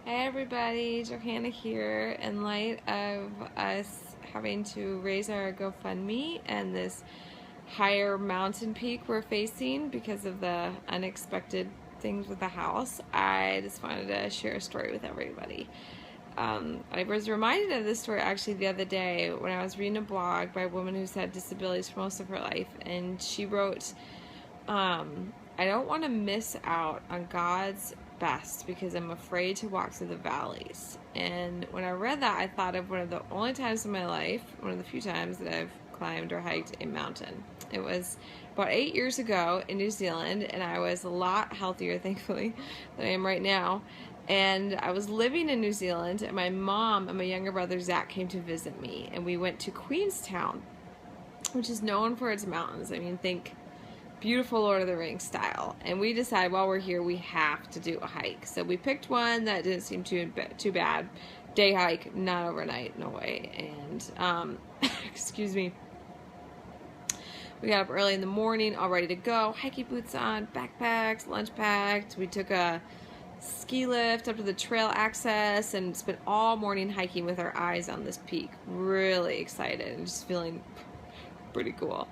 Hey everybody, Johanna here. In light of us having to raise our GoFundMe and this higher mountain peak we're facing because of the unexpected things with the house, I just wanted to share a story with everybody. I was reminded of this story actually the other day when I was reading a blog by a woman who's had disabilities for most of her life, and she wrote, I don't want to miss out on God's best because I'm afraid to walk through the valleys. And when I read that, I thought of one of the only times in my life, one of the few times that I've climbed or hiked a mountain. It was about 8 years ago in New Zealand, and I was a lot healthier, thankfully, than I am right now. And I was living in New Zealand, and my mom and my younger brother Zach came to visit me, and we went to Queenstown, which is known for its mountains. I mean, think beautiful Lord of the Rings style. And we decided while we're here we have to do a hike. So we picked one that didn't seem too bad. Day hike, not overnight, no way. And excuse me. We got up early in the morning, all ready to go. Hiking boots on, backpacks, lunch packed. We took a ski lift up to the trail access and spent all morning hiking with our eyes on this peak. Really excited and just feeling pretty cool.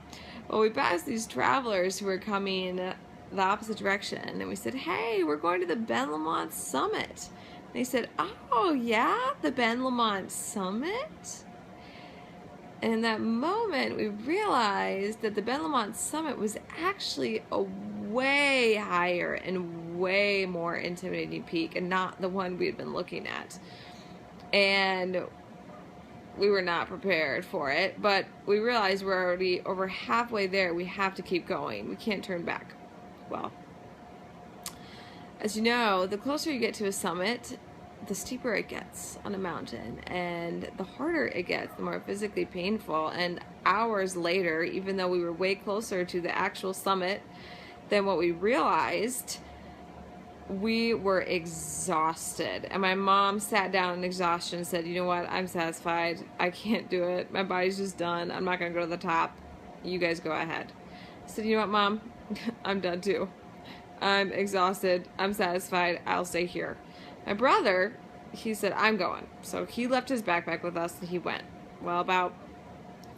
Well, we passed these travelers who were coming the opposite direction, and we said, hey, we're going to the Ben Lomond Summit. And they said, oh yeah, the Ben Lomond Summit? And in that moment, we realized that the Ben Lomond Summit was actually a way higher and way more intimidating peak, and not the one we had been looking at. And we were not prepared for it, but we realized we're already over halfway there. We have to keep going. We can't turn back. Well, as you know, the closer you get to a summit, the steeper it gets on a mountain, and the harder it gets, the more physically painful. And hours later, even though we were way closer to the actual summit than what we realized, we were exhausted. And my mom sat down in exhaustion and said, you know what, I'm satisfied. I can't do it. My body's just done. I'm not going to go to the top. You guys go ahead. I said, you know what, Mom? I'm done too. I'm exhausted. I'm satisfied. I'll stay here. My brother, he said, I'm going. So he left his backpack with us and he went. Well, about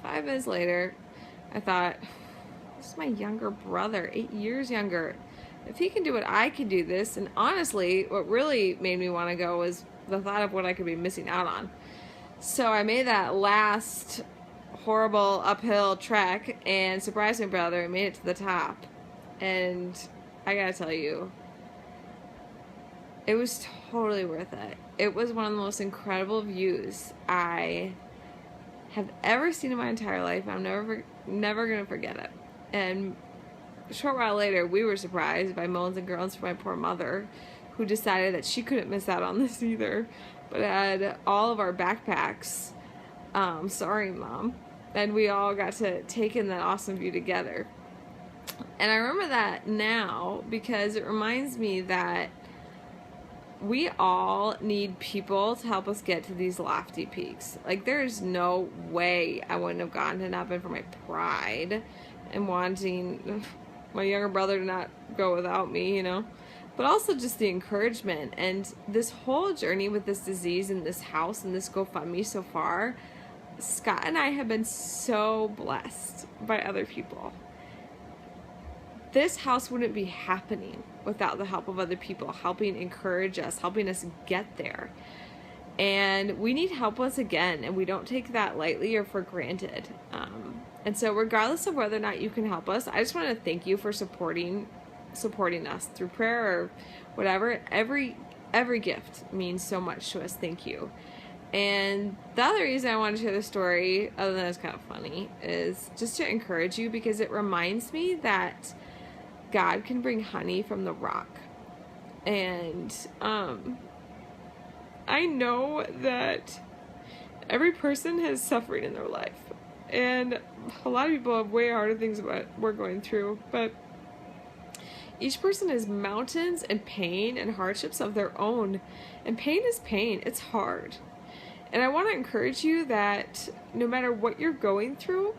5 minutes later, I thought, this is my younger brother, 8 years younger. If he can do it, I can do this. And honestly, what really made me want to go was the thought of what I could be missing out on. So I made that last horrible uphill trek and surprised my brother and made it to the top. And I gotta tell you, it was totally worth it. It was one of the most incredible views I have ever seen in my entire life. I'm never gonna forget it. And a short while later, we were surprised by moans and groans from my poor mother, who decided that she couldn't miss out on this either, but had all of our backpacks. Sorry, Mom. And we all got to take in that awesome view together. And I remember that now because it reminds me that we all need people to help us get to these lofty peaks. Like, there's no way I wouldn't have gotten to not been for my pride and wanting my younger brother to not go without me, you know, but also just the encouragement. And this whole journey with this disease and this house and this GoFundMe so far, Scott and I have been so blessed by other people. This house wouldn't be happening without the help of other people helping encourage us, helping us get there. And we need help once again, and we don't take that lightly or for granted. And so regardless of whether or not you can help us, I just want to thank you for supporting us through prayer or whatever. Every gift means so much to us. Thank you. And the other reason I want to share the story, other than it's kind of funny, is just to encourage you, because it reminds me that God can bring honey from the rock. And I know that every person has suffering in their life. And a lot of people have way harder things what we're going through. But each person has mountains and pain and hardships of their own. And pain is pain. It's hard. And I want to encourage you that no matter what you're going through,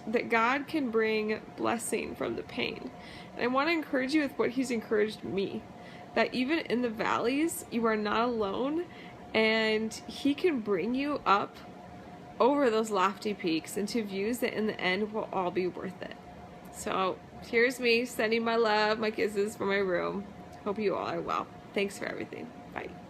that God can bring blessing from the pain. And I want to encourage you with what He's encouraged me. that even in the valleys, you are not alone, and He can bring you up over those lofty peaks into views that in the end will all be worth it. So here's me sending my love, my kisses from my room. Hope you all are well. Thanks for everything. Bye.